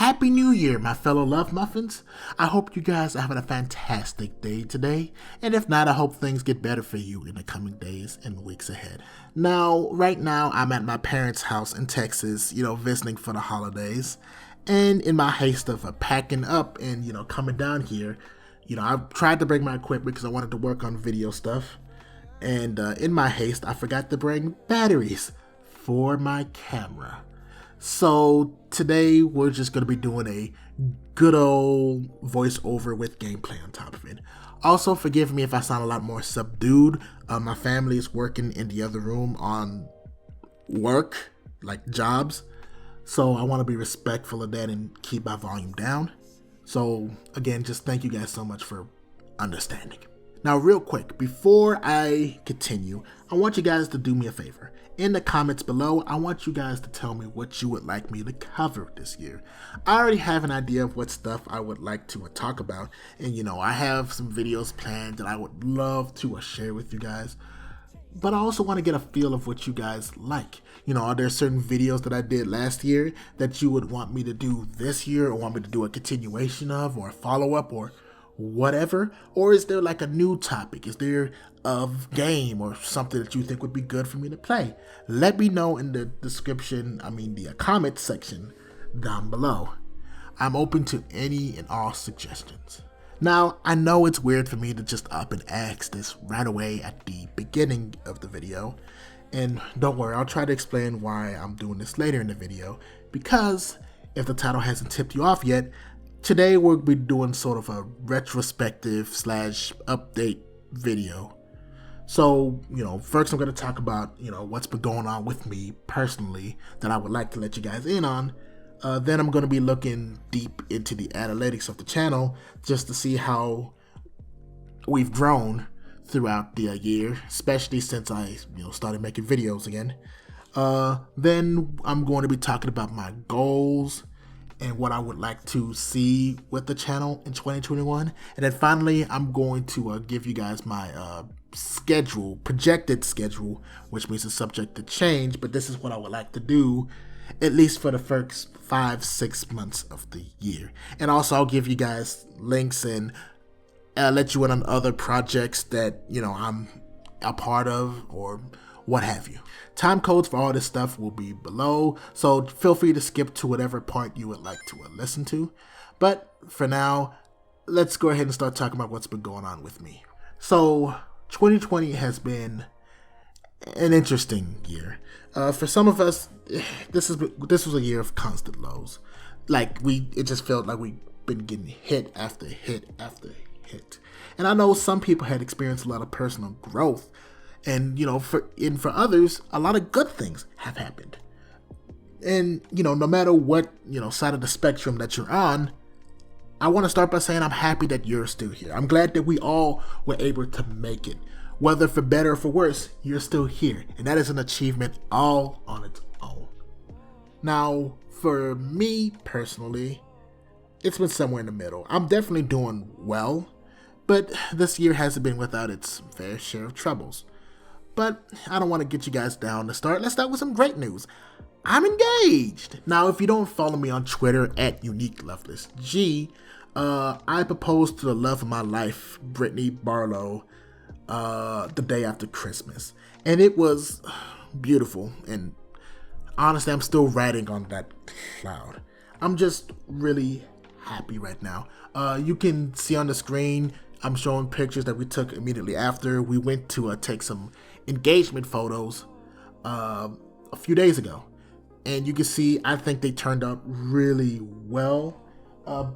Happy New Year, my fellow Love Muffins. I hope you guys are having a fantastic day today, and if not, I hope things get better for you in the coming days and weeks ahead. Now, right now, I'm at my parents' house in Texas, visiting for the holidays, and in my haste of packing up and, coming down here, I tried to bring my equipment because I wanted to work on video stuff, and in my haste, I forgot to bring batteries for my camera. So today we're just going to be doing a good old voiceover with gameplay on top of it. Also, forgive me if I sound a lot more subdued. My family is working in the other room on work, like jobs. So I want to be respectful of that and keep my volume down. So again, just thank you guys so much for understanding. Now, real quick, before I continue, I want you guys to do me a favor. In the comments below, I want you guys to tell me what you would like me to cover this year. I already have an idea of what stuff I would like to talk about, and I have some videos planned that I would love to share with you guys. But I also want to get a feel of what you guys like. Are there certain videos that I did last year that you would want me to do this year, or want me to do a continuation of, or a follow-up, or whatever? Or is there like a new topic? Is there a game or something that you think would be good for me to play? Let me know in the description, the comment section down below. I'm open to any and all suggestions. Now, I know it's weird for me to just up and ask this right away at the beginning of the video, and don't worry, I'll try to explain why I'm doing this later in the video, because if the title hasn't tipped you off yet, today we'll be doing sort of a retrospective / update video. So, first I'm going to talk about, what's been going on with me personally that I would like to let you guys in on. Then I'm going to be looking deep into the analytics of the channel just to see how we've grown throughout the year, especially since I, started making videos again. Then I'm going to be talking about my goals and what I would like to see with the channel in 2021. And then finally, I'm going to give you guys my projected schedule, which means it's subject to change, but this is what I would like to do at least for the first 5-6 months of the year. And also I'll give you guys links and let you in on other projects that I'm a part of or what have you. Time codes for all this stuff will be below, so feel free to skip to whatever part you would like to listen to. But for now, let's go ahead and start talking about what's been going on with me. So 2020 has been an interesting year. For some of us, this was a year of constant lows. It just felt like we've been getting hit after hit after hit. And I know some people had experienced a lot of personal growth, and for others, a lot of good things have happened. And no matter what side of the spectrum that you're on, I want to start by saying I'm happy that you're still here. I'm glad that we all were able to make it. Whether for better or for worse, you're still here. And that is an achievement all on its own. Now, for me personally, it's been somewhere in the middle. I'm definitely doing well, but this year hasn't been without its fair share of troubles. But I don't want to get you guys down to start. Let's start with some great news. I'm engaged. Now, if you don't follow me on Twitter at UniqueLovelessG, I proposed to the love of my life, Brittany Barlow, the day after Christmas, and it was beautiful. And honestly, I'm still riding on that cloud. I'm just really happy right now. You can see on the screen, I'm showing pictures that we took immediately after. We went to take some engagement photos a few days ago, and you can see I think they turned out really well.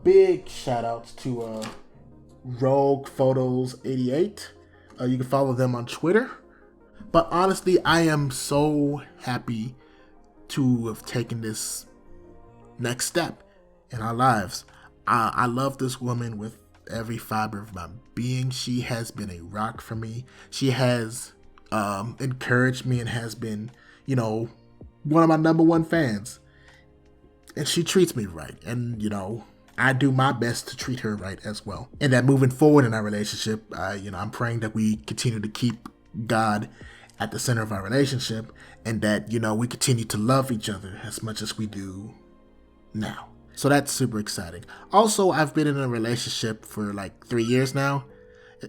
Big shout outs to Rogue Photos 88. You can follow them on Twitter. But honestly, I am so happy to have taken this next step in our lives. I love this woman with every fiber of my being. She has been a rock for me. She has encouraged me and has been, one of my #1 fans. And she treats me right. And, I do my best to treat her right as well. And that moving forward in our relationship, I'm praying that we continue to keep God at the center of our relationship, and that, we continue to love each other as much as we do now. So that's super exciting. Also, I've been in a relationship for like 3 years now.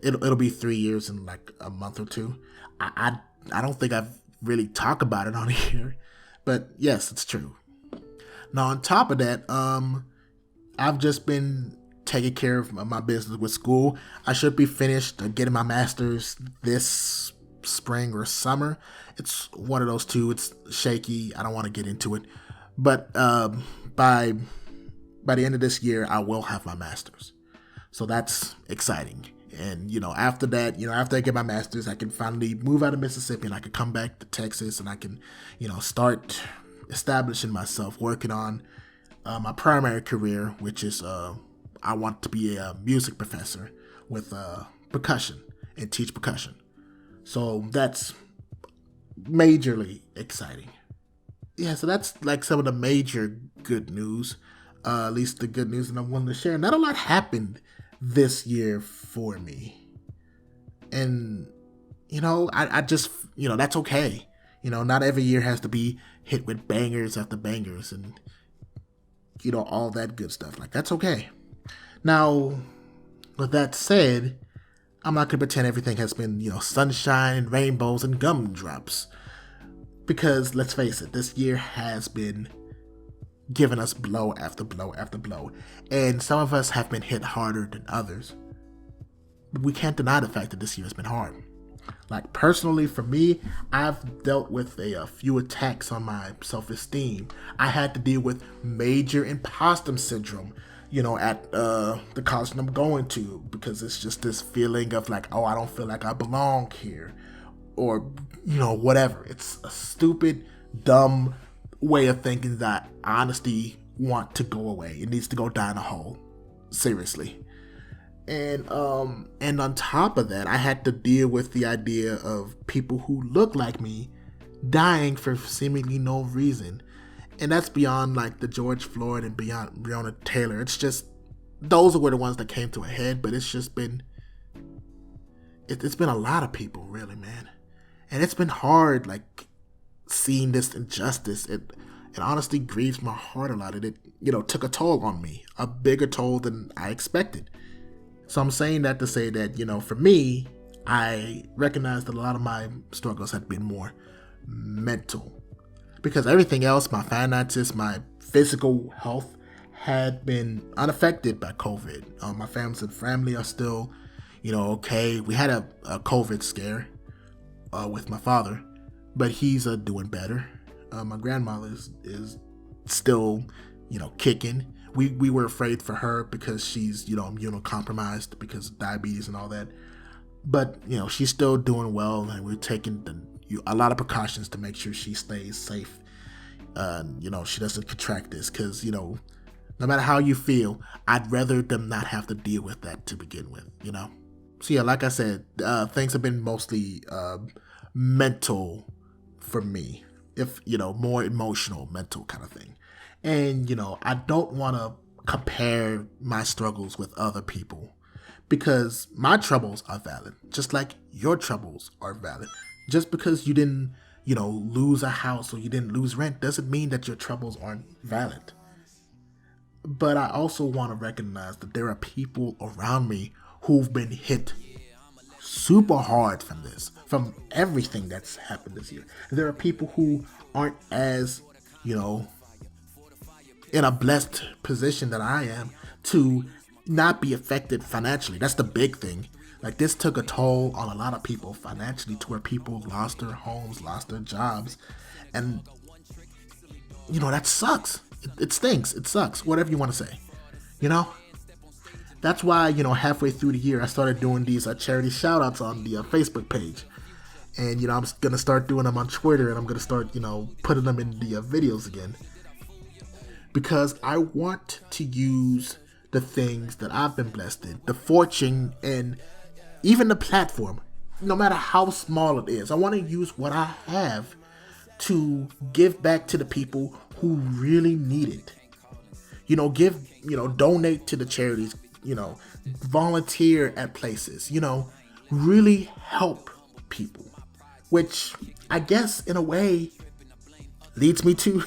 It'll be 3 years in like a month or two. I don't think I've really talked about it on here, but yes, it's true. Now on top of that, I've just been taking care of my business with school. I should be finished getting my master's this spring or summer. It's one of those two. It's shaky. I don't want to get into it, but by the end of this year, I will have my master's. So that's exciting. And, after that, after I get my master's, I can finally move out of Mississippi and I can come back to Texas and I can, start establishing myself, working on my primary career, which is I want to be a music professor with percussion and teach percussion. So that's majorly exciting. Yeah, so that's like some of the major good news, at least the good news that I'm willing to share. Not a lot happened this year for me. And, I just, that's okay. Not every year has to be hit with bangers after bangers and, all that good stuff. Like, that's okay. Now, with that said, I'm not going to pretend everything has been, sunshine and rainbows and gumdrops. Because, let's face it, this year has been giving us blow after blow after blow. And some of us have been hit harder than others. But we can't deny the fact that this year has been hard. Like, personally, for me, I've dealt with a few attacks on my self-esteem. I had to deal with major imposter syndrome, at the college that I'm going to, because it's just this feeling of like, oh, I don't feel like I belong here, or, whatever. It's a stupid, dumb way of thinking that I honestly want to go away. It needs to go down a hole. Seriously. And on top of that, I had to deal with the idea of people who look like me dying for seemingly no reason. And that's beyond like the George Floyd and beyond Breonna Taylor. It's just, those were the ones that came to a head, but it's just been, it's been a lot of people, really, man. And it's been hard, like, seeing this injustice. It honestly grieves my heart a lot. And it, took a toll on me, a bigger toll than I expected. So I'm saying that to say that, for me, I recognize that a lot of my struggles had been more mental. Because everything else, my finances, my physical health, had been unaffected by COVID. My family are still, okay. We had a COVID scare with my father, but he's doing better. My grandmother is still, kicking. We were afraid for her because she's, immunocompromised because of diabetes and all that. But, she's still doing well, and we're taking a lot of precautions to make sure she stays safe. She doesn't contract this because, no matter how you feel, I'd rather them not have to deal with that to begin with, So, yeah, like I said, things have been mostly mental for me, if, more emotional, mental kind of thing. And, I don't want to compare my struggles with other people because my troubles are valid, just like your troubles are valid. Just because you didn't, lose a house or you didn't lose rent doesn't mean that your troubles aren't valid. But I also want to recognize that there are people around me who've been hit super hard from this, from everything that's happened this year. There are people who aren't as, in a blessed position that I am to not be affected financially. That's the big thing. Like, this took a toll on a lot of people financially, to where people lost their homes, lost their jobs. And, that sucks. It stinks. It sucks. Whatever you want to say. That's why, halfway through the year, I started doing these charity shoutouts on the Facebook page. And, I'm going to start doing them on Twitter, and I'm going to start, putting them in the videos again. Because I want to use the things that I've been blessed in, the fortune, and even the platform, no matter how small it is. I want to use what I have to give back to the people who really need it. Donate to the charities, volunteer at places, really help people. Which I guess in a way leads me to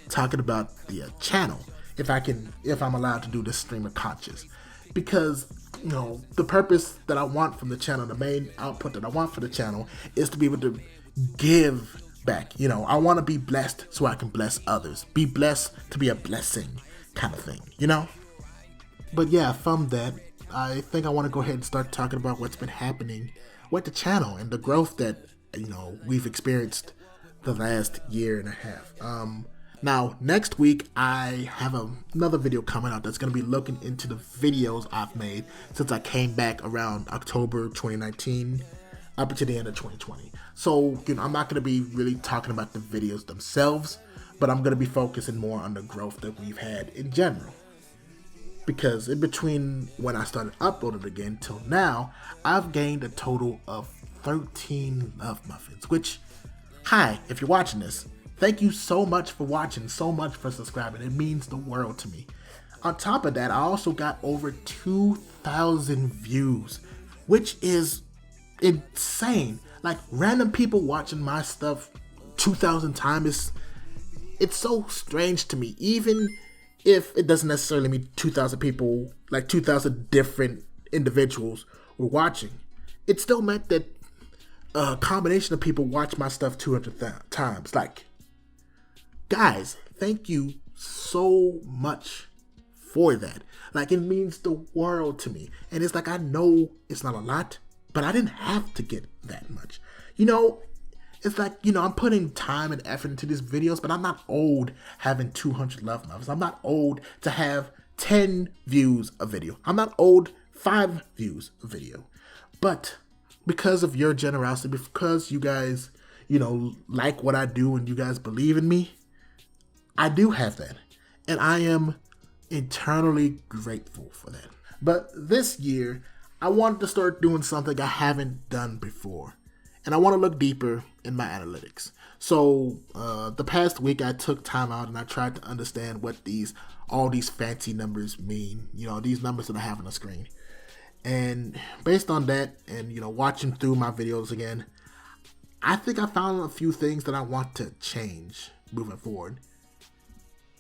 talking about the channel. if I'm allowed to do this stream of conscious, because you know the purpose that I want from the channel, the main output that I want for the channel is to be able to give back. You know, I want to be blessed so I can bless others, be blessed to be a blessing kind of thing, you know. But yeah, from that, I think I want to go ahead and start talking about what's been happening with the channel and the growth that, you know, we've experienced the last year and a half. Now, next week, I have another video coming out that's going to be looking into the videos I've made since I came back around October 2019 up to the end of 2020. So, you know, I'm not going to be really talking about the videos themselves, but I'm going to be focusing more on the growth that we've had in general. Because in between when I started uploading again till now, I've gained a total of 13 LoveMuffins, which, hi, if you're watching this, thank you so much for watching, so much for subscribing. It means the world to me. On top of that, I also got over 2,000 views, which is insane. Like, random people watching my stuff 2,000 times, it's so strange to me. Even if it doesn't necessarily mean 2,000 people, like 2,000 different individuals were watching, it still meant that a combination of people watch my stuff 200 times. Like, guys, thank you so much for that. Like, it means the world to me. And it's like, I know it's not a lot, but I didn't have to get that much. You know, it's like, you know, I'm putting time and effort into these videos, but I'm not old having 200 LoveMuffins. I'm not old to have 10 views a video. I'm not old 5 views a video. But because of your generosity, because you guys, you know, like what I do and you guys believe in me, I do have that. And I am eternally grateful for that. But this year, I wanted to start doing something I haven't done before. And I want to look deeper in my analytics. So the past week I took time out and I tried to understand what all these fancy numbers mean. You know, these numbers that I have on the screen. And based on that and, you know, watching through my videos again, I think I found a few things that I want to change moving forward.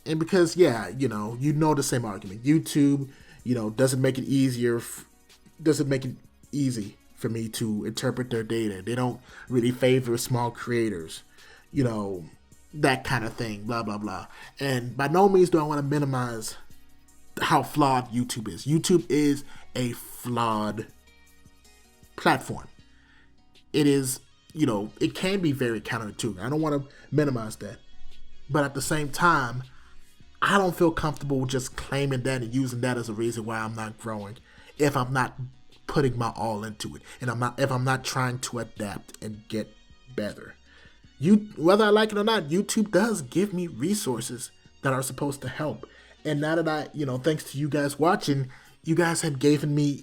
And because, yeah, you know the same argument. YouTube, you know, doesn't make it easy for me to interpret their data. They don't really favor small creators, you know, that kind of thing, blah, blah, blah. And by no means do I want to minimize how flawed YouTube is. YouTube is a flawed platform. It is, you know, it can be very counterintuitive. I don't want to minimize that. But at the same time, I don't feel comfortable just claiming that and using that as a reason why I'm not growing if I'm not putting my all into it, and if I'm not trying to adapt and get better. Whether I like it or not, YouTube does give me resources that are supposed to help. And now that you know, thanks to you guys watching, you guys have given me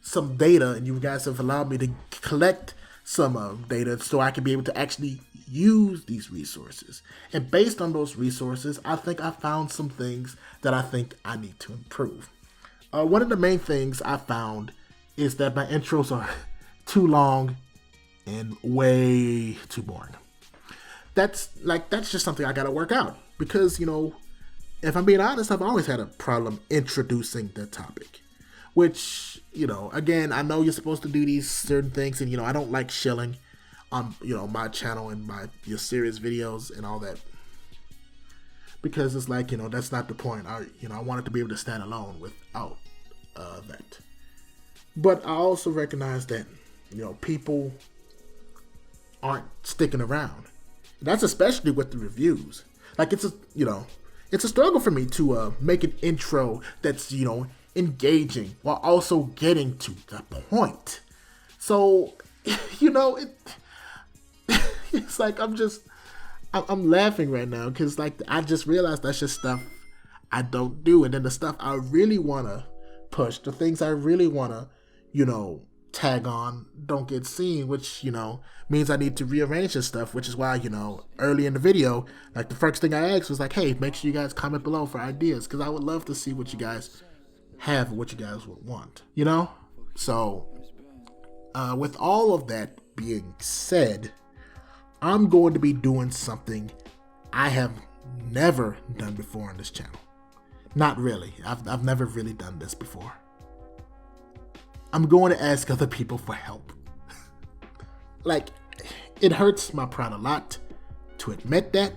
some data, and you guys have allowed me to collect some data so I can be able to actually use these resources. And based on those resources, I think I found some things that I think I need to improve. One of the main things I found is that my intros are too long and way too boring. That's just something I gotta work out, because, you know, if I'm being honest, I've always had a problem introducing the topic, which, you know, again, I know you're supposed to do these certain things, and, you know, I don't like shilling on, you know, my channel and your serious videos and all that, because it's like, you know, that's not the point. I wanted to be able to stand alone without that. But I also recognize that, you know, people aren't sticking around. That's especially with the reviews. Like, it's a struggle for me to make an intro that's, you know, engaging while also getting to the point. So, you know, it's like I'm laughing right now because, like, I just realized that's just stuff I don't do. And then the stuff I really want to push, the things I really want to, you know, tag on, don't get seen, which, you know, means I need to rearrange this stuff, which is why, you know, early in the video, like, the first thing I asked was like, hey, make sure you guys comment below for ideas, because I would love to see what you guys have or what you guys would want, you know? So, with all of that being said, I'm going to be doing something I have never done before on this channel. Not really. I've never really done this before. I'm going to ask other people for help. Like, it hurts my pride a lot to admit that,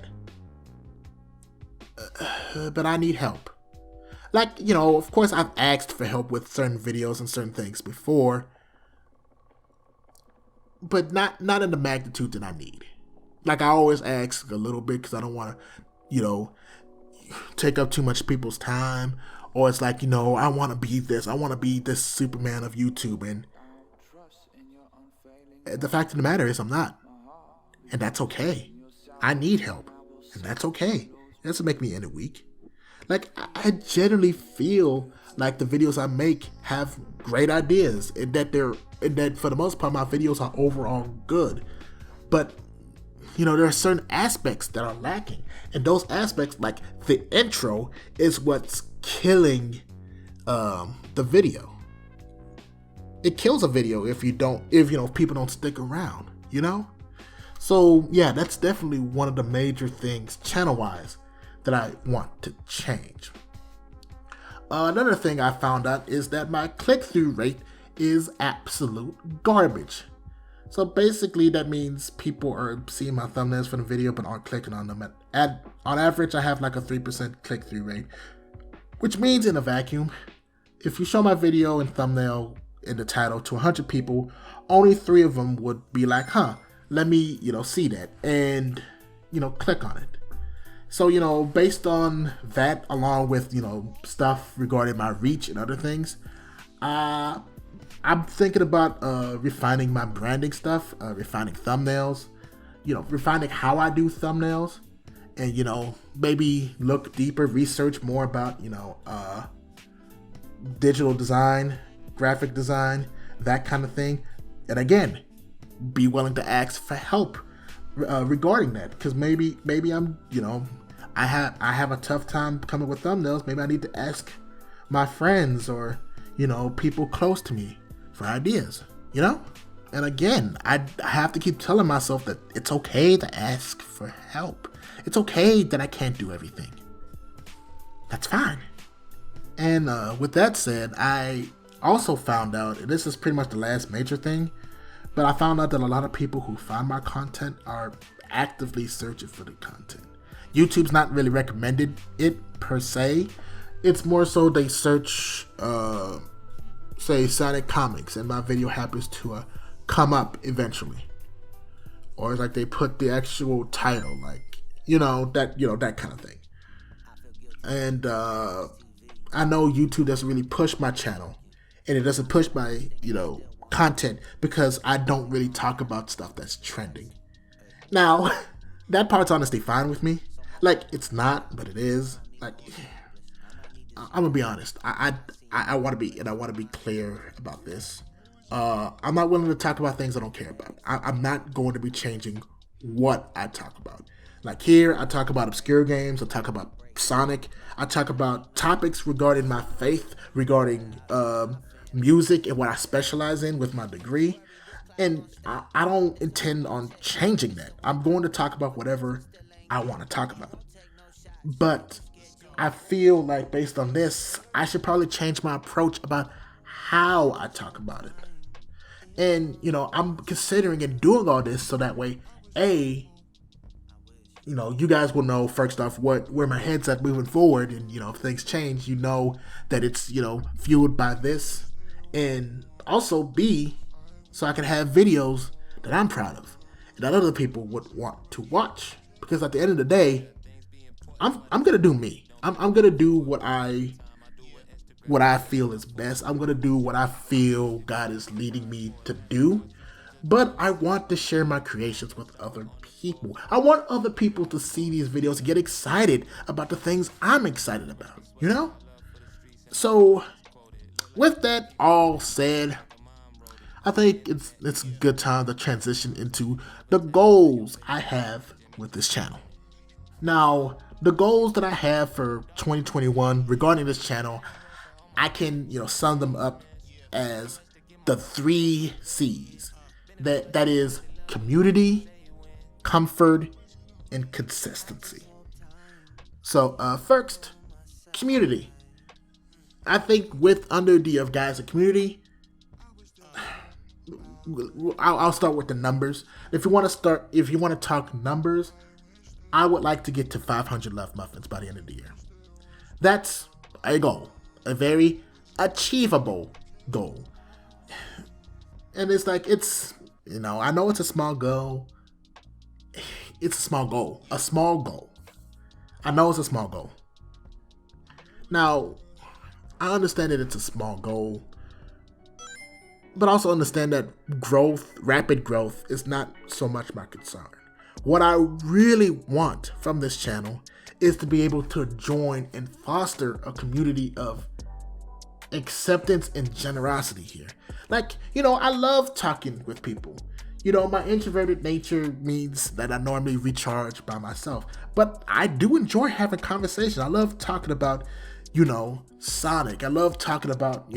but I need help. Like, you know, of course I've asked for help with certain videos and certain things before, but not in the magnitude that I need. Like, I always ask a little bit because I don't want to, you know, take up too much people's time. Or it's like, you know, I want to be this. I want to be this Superman of YouTube. And the fact of the matter is I'm not. And that's okay. I need help. And that's okay. It doesn't make me any weak. Like, I generally feel like the videos I make have great ideas. And that for the most part, my videos are overall good. But, you know, there are certain aspects that are lacking. And those aspects, like the intro, is what's killing the video. It kills a video if people don't stick around, you know? So yeah, that's definitely one of the major things channel-wise that I want to change. Another thing I found out is that my click-through rate is absolute garbage. So basically that means people are seeing my thumbnails for the video but aren't clicking on them. On average, I have like a 3% click-through rate, which means in a vacuum, if you show my video and thumbnail in the title to 100 people, only 3 of them would be like, huh, let me, you know, see that and, you know, click on it. So, you know, based on that, along with, you know, stuff regarding my reach and other things, I'm thinking about refining my branding stuff, refining thumbnails, you know, refining how I do thumbnails, and, you know, maybe look deeper, research more about, you know, digital design, graphic design, that kind of thing. And again, be willing to ask for help regarding that, because maybe I'm, you know, I have a tough time coming with thumbnails. Maybe I need to ask my friends or, you know, people close to me for ideas, you know? And again, I have to keep telling myself that it's okay to ask for help. It's okay that I can't do everything. That's fine. And with that said, I also found out, and this is pretty much the last major thing, but I found out that a lot of people who find my content are actively searching for the content. YouTube's not really recommended it per se. It's more so they search, say, Sonic Comics, and my video happens to come up eventually. Or it's like they put the actual title, like, that kind of thing. And I know YouTube doesn't really push my channel, and it doesn't push my, content because I don't really talk about stuff that's trending. Now, that part's honestly fine with me. Like, it's not, but it is. Like, I'm gonna be honest. I want to be clear about this. I'm not willing to talk about things I don't care about. I'm not going to be changing what I talk about. Like here, I talk about obscure games. I talk about Sonic. I talk about topics regarding my faith, regarding music and what I specialize in with my degree. And I don't intend on changing that. I'm going to talk about whatever I want to talk about. But I feel like based on this, I should probably change my approach about how I talk about it. And, I'm considering and doing all this so that way, you guys will know first off where my head's at moving forward, and if things change, that it's fueled by this, and also B, so I can have videos that I'm proud of and that other people would want to watch. Because at the end of the day, I'm gonna do me. I'm gonna do what I feel is best. I'm gonna do what I feel God is leading me to do. But I want to share my creations with other people. I want other people to see these videos and get excited about the things I'm excited about, So, with that all said, I think it's a good time to transition into the goals I have with this channel. Now, the goals that I have for 2021 regarding this channel, I can, sum them up as the 3 C's. That is community, comfort, and consistency. So first, community. I think with under the of guys, a community. I'll start with the numbers. If you want to talk numbers, I would like to get to 500 LoveMuffins by the end of the year. That's a goal, a very achievable goal. And it's like, I know it's a small goal. It's a small goal. I know it's a small goal. Now, I understand that it's a small goal, but also understand that rapid growth is not so much my concern. What I really want from this channel is to be able to join and foster a community of acceptance and generosity here. Like, I love talking with people. My introverted nature means that I normally recharge by myself, but I do enjoy having conversations. I love talking about, Sonic. I love talking about,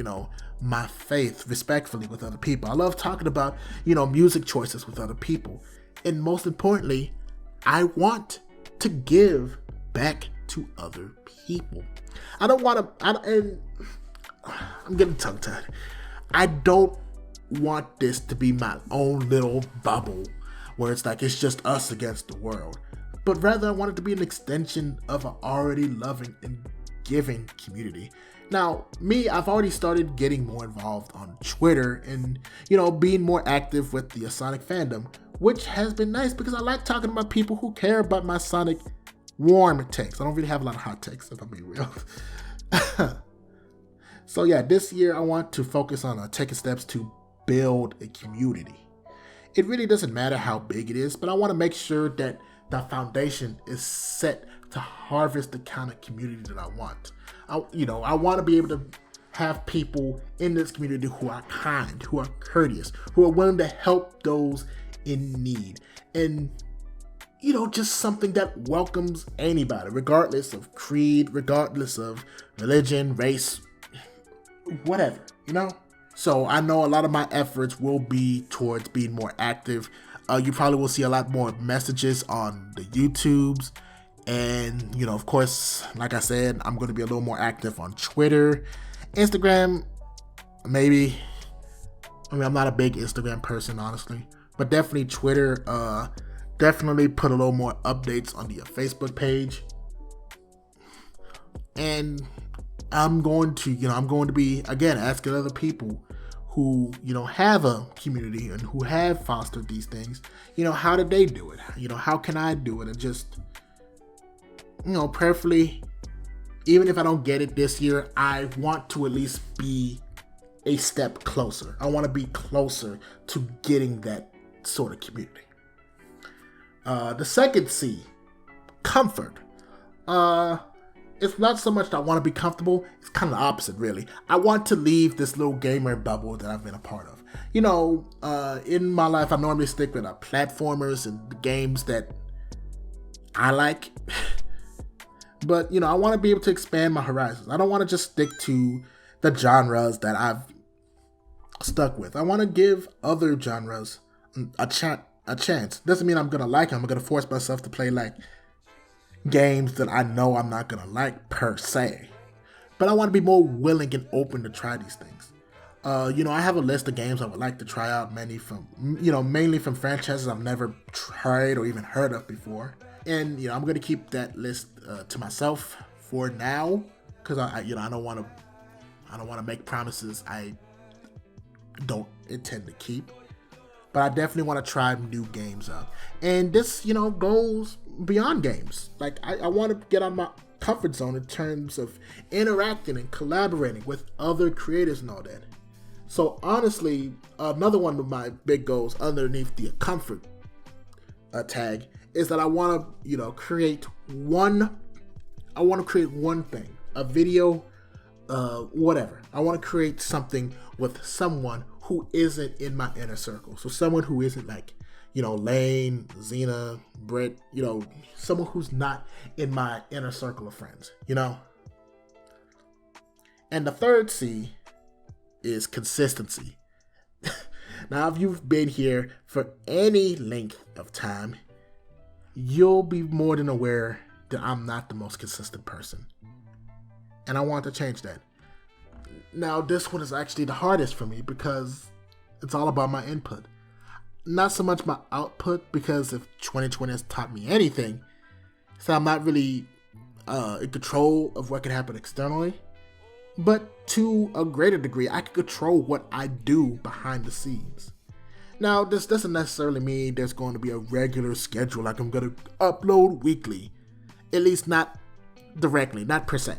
my faith respectfully with other people. I love talking about, music choices with other people. And most importantly, I want to give back to other people. I don't want to, and I'm getting tongue-tied. I don't want this to be my own little bubble where it's like it's just us against the world, but rather I want it to be an extension of an already loving and giving community. Now, I've already started getting more involved on Twitter and, being more active with the Sonic fandom, which has been nice because I like talking about people who care about my Sonic warm takes. I don't really have a lot of hot takes, if I'm being real. So yeah, this year I want to focus on taking steps to build a community. It really doesn't matter how big it is, but I want to make sure that the foundation is set to harvest the kind of community that I want. I want to be able to have people in this community who are kind, who are courteous, who are willing to help those in need. And, just something that welcomes anybody, regardless of creed, regardless of religion, race, whatever, So I know a lot of my efforts will be towards being more active. You probably will see a lot more messages on the YouTubes. And, of course, like I said, I'm going to be a little more active on Twitter. Instagram, maybe. I'm not a big Instagram person, honestly. But definitely Twitter. Definitely put a little more updates on the Facebook page. And I'm going to be, again, asking other people who, have a community and who have fostered these things, how did they do it? How can I do it? And just, prayerfully, even if I don't get it this year, I want to at least be a step closer. I want to be closer to getting that sort of community. The second C, comfort. It's not so much that I want to be comfortable. It's kind of the opposite, really. I want to leave this little gamer bubble that I've been a part of. In my life, I normally stick with platformers and the games that I like. But, I want to be able to expand my horizons. I don't want to just stick to the genres that I've stuck with. I want to give other genres a chance. Doesn't mean I'm going to like them. I'm going to force myself to play games that I know I'm not going to like per se. But I want to be more willing and open to try these things. I have a list of games I would like to try out, mainly from franchises I've never tried or even heard of before. And, I'm going to keep that list to myself for now because I don't want to make promises I don't intend to keep. But I definitely want to try new games out. And this, goes beyond games. Like, I want to get out of my comfort zone in terms of interacting and collaborating with other creators and all that. So, honestly, another one of my big goals underneath the comfort tag is that I want to, create one thing, a video, whatever. I want to create something with someone who isn't in my inner circle. So someone who isn't like, Lane, Xena, Britt, someone who's not in my inner circle of friends, And the third C is consistency. Now, if you've been here for any length of time, you'll be more than aware that I'm not the most consistent person. And I want to change that. Now, this one is actually the hardest for me because it's all about my input. Not so much my output, because if 2020 has taught me anything, so I'm not really in control of what can happen externally. But to a greater degree, I can control what I do behind the scenes. Now, this doesn't necessarily mean there's going to be a regular schedule, like I'm going to upload weekly. At least not directly, not per se.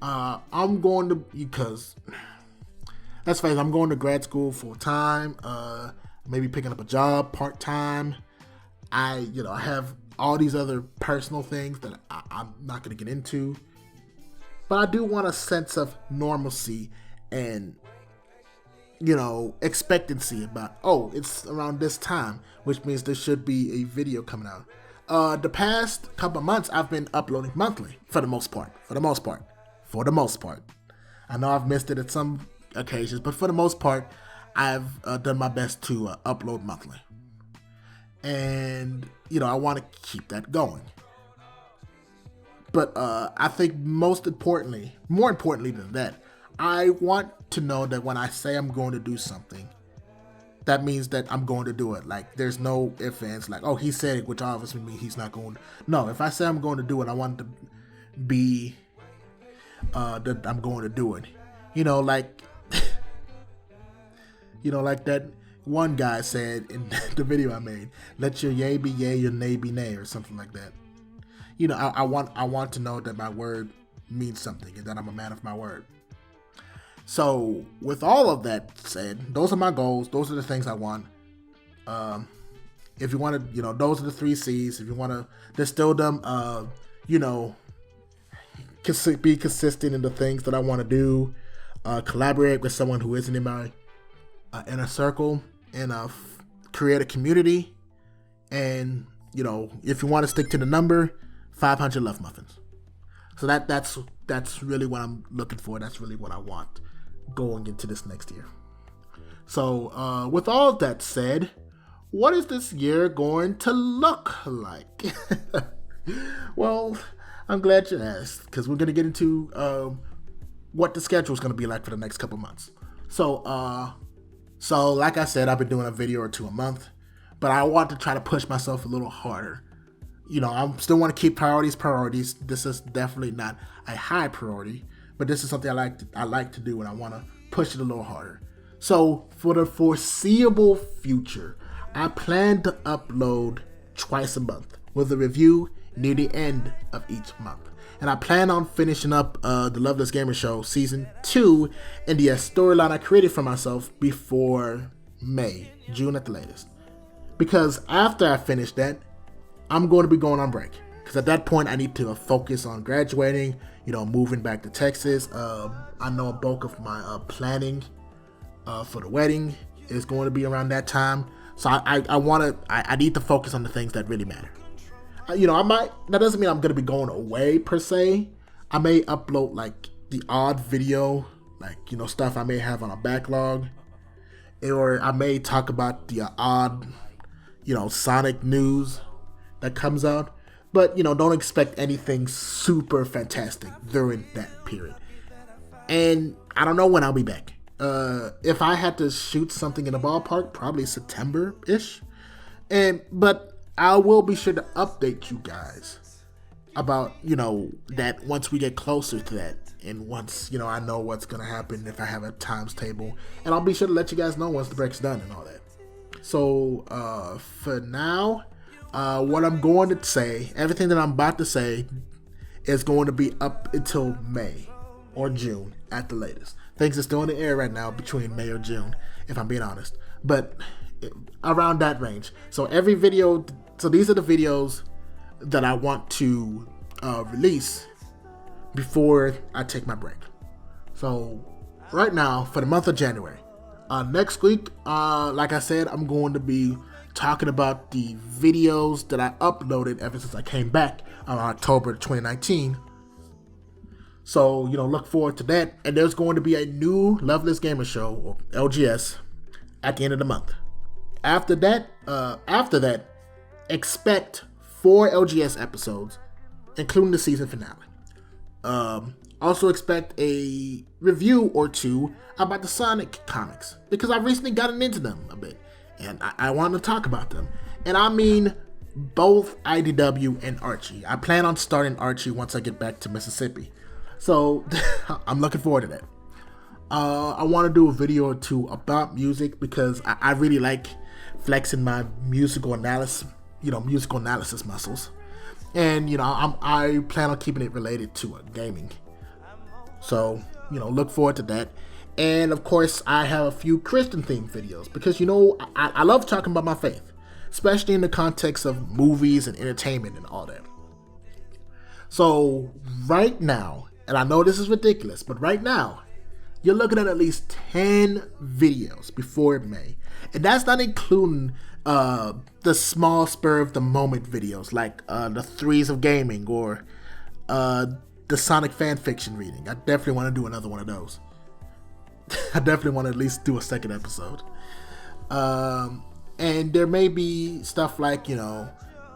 I'm going to, because, let's face it, I'm going to grad school full time, maybe picking up a job part-time. I have all these other personal things that I'm not going to get into. But I do want a sense of normalcy and, expectancy about, it's around this time, which means there should be a video coming out. The past couple of months, I've been uploading monthly, for the most part. I know I've missed it at some occasions, but for the most part, I've done my best to upload monthly. And, I want to keep that going. But I think more importantly than that, I want to know that when I say I'm going to do something, that means that I'm going to do it. Like, there's no ifs, ands, like, he said it, which obviously means he's not going to. No, if I say I'm going to do it, I want it to be that I'm going to do it. Like that one guy said in the video I made, let your yay be yay, your nay be nay, or something like that. I want to know that my word means something and that I'm a man of my word. So with all of that said, those are my goals. Those are the things I want. If you want to, those are the 3 C's. If you want to distill them, be consistent in the things that I want to do. Collaborate with someone who isn't in my inner circle, and create a community. And if you want to stick to the number, 500 LoveMuffins. So that's really what I'm looking for. That's really what I want going into this next year. So with all that said, what is this year going to look like? Well, I'm glad you asked, because we're going to get into what the schedule is going to be like for the next couple months. So like I said, I've been doing a video or 2 a month, but I want to try to push myself a little harder. I still want to keep priorities. This is definitely not a high priority, but this is something I like to do, and I want to push it a little harder. So for the foreseeable future, I plan to upload twice a month with a review near the end of each month. And I plan on finishing up the LovelessGamer Show Season 2 and the storyline I created for myself before June at the latest. Because after I finish that, I'm going to be going on break. Because at that point, I need to focus on graduating, moving back to Texas. I know a bulk of my planning for the wedding is going to be around that time. So I need to focus on the things that really matter. That doesn't mean I'm going to be going away per se. I may upload like the odd video, like, stuff I may have on a backlog. Or I may talk about the odd, Sonic news that comes out. But, don't expect anything super fantastic during that period. And I don't know when I'll be back. If I had to shoot something in the ballpark, probably September-ish. But I will be sure to update you guys about, that once we get closer to that. And once, I know what's going to happen, if I have a times table. And I'll be sure to let you guys know once the break's done and all that. So, for now, what I'm going to say, everything that I'm about to say is going to be up until May or June at the latest. Things are still in the air right now between May or June, if I'm being honest. But around that range. So every video, so these are the videos that I want to release before I take my break. So right now, for the month of January, next week, like I said, I'm going to be talking about the videos that I uploaded ever since I came back on October 2019. So, look forward to that. And there's going to be a new LovelessGamer Show, or LGS, at the end of the month. After that, expect 4 LGS episodes including the season finale. Also expect a review or two about the Sonic comics, because I've recently gotten into them a bit, and I want to talk about them. And I mean both IDW and Archie. I plan on starting Archie once I get back to Mississippi. So I'm looking forward to that. I want to do a video or two about music, because I really like flexing my musical analysis muscles. And, I plan on keeping it related to gaming. So, look forward to that. And, of course, I have a few Christian-themed videos, because, I love talking about my faith, especially in the context of movies and entertainment and all that. So, right now, and I know this is ridiculous, but right now, you're looking at least 10 videos before May. And that's not including the small spur of the moment videos, like the Threes of Gaming or the Sonic fanfiction reading. I definitely want to do another one of those. I definitely want to at least do a second episode. And there may be stuff like,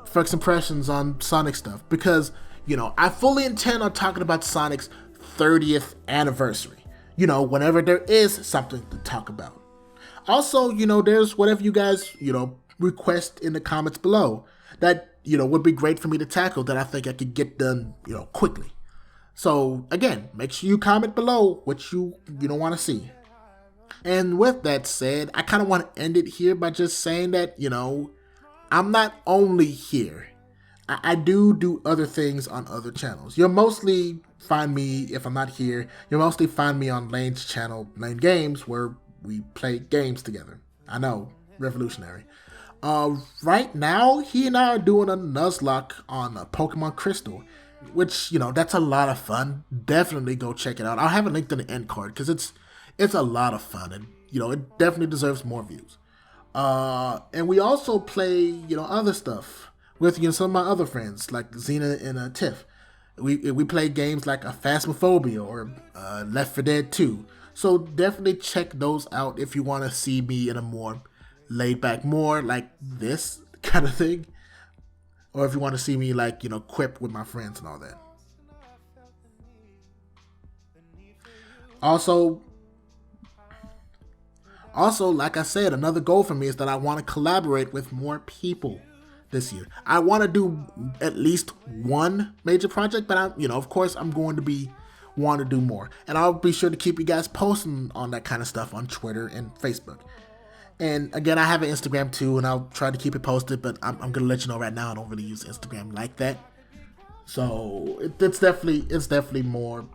first impressions on Sonic stuff, because, I fully intend on talking about Sonic's 30th anniversary, whenever there is something to talk about. Also, there's whatever you guys, request in the comments below that, would be great for me to tackle, that I think I could get done, quickly. So, again, make sure you comment below what you want to see. And with that said, I kind of want to end it here by just saying that, I'm not only here. I do other things on other channels. You'll mostly find me, if I'm not here, you'll mostly find me on Lane's channel, Lane Games, where we play games together. I know, revolutionary. Right now, he and I are doing a Nuzlocke on Pokemon Crystal, which, that's a lot of fun. Definitely go check it out. I'll have it linked in the end card, because it's a lot of fun, and, it definitely deserves more views. And we also play, other stuff with, some of my other friends, like Xena and Tiff. We play games like Phasmophobia or Left 4 Dead 2. So definitely check those out if you want to see me in a more laid back, more like this kind of thing. Or if you want to see me like, quip with my friends and all that. Also, like I said, another goal for me is that I want to collaborate with more people this year. I want to do at least one major project, but of course I'm going to want to do more. And I'll be sure to keep you guys posting on that kind of stuff on Twitter and Facebook. And again, I have an Instagram too, and I'll try to keep it posted, but I'm going to let you know right now I don't really use Instagram like that. So it's definitely more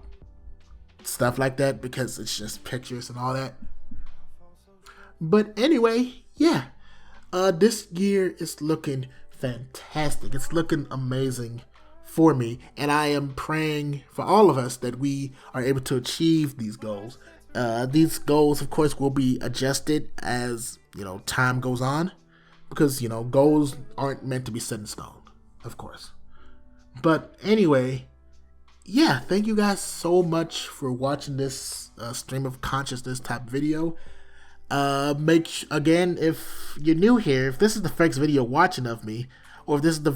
stuff like that, because it's just pictures and all that. But anyway, yeah, this year is looking fantastic. It's looking amazing for me, and I am praying for all of us that we are able to achieve these goals. These goals, of course, will be adjusted as, time goes on, because, goals aren't meant to be set in stone, of course. But anyway, yeah, thank you guys so much for watching this stream of consciousness type video. Again, if you're new here, if this is the first video watching of me, or if this is the,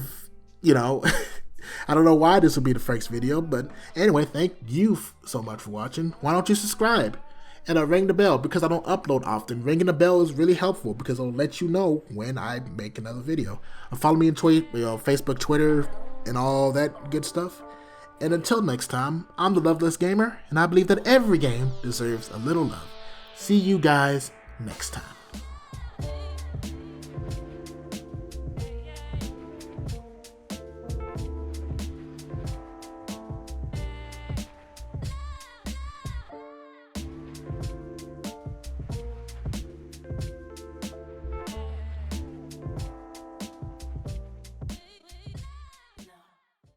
I don't know why this will be the first video, but anyway, thank you so much for watching. Why don't you subscribe and ring the bell, because I don't upload often. Ringing the bell is really helpful, because it'll let you know when I make another video. Follow me on Facebook, Twitter, and all that good stuff. And until next time, I'm the Loveless Gamer, and I believe that every game deserves a little love. See you guys next time.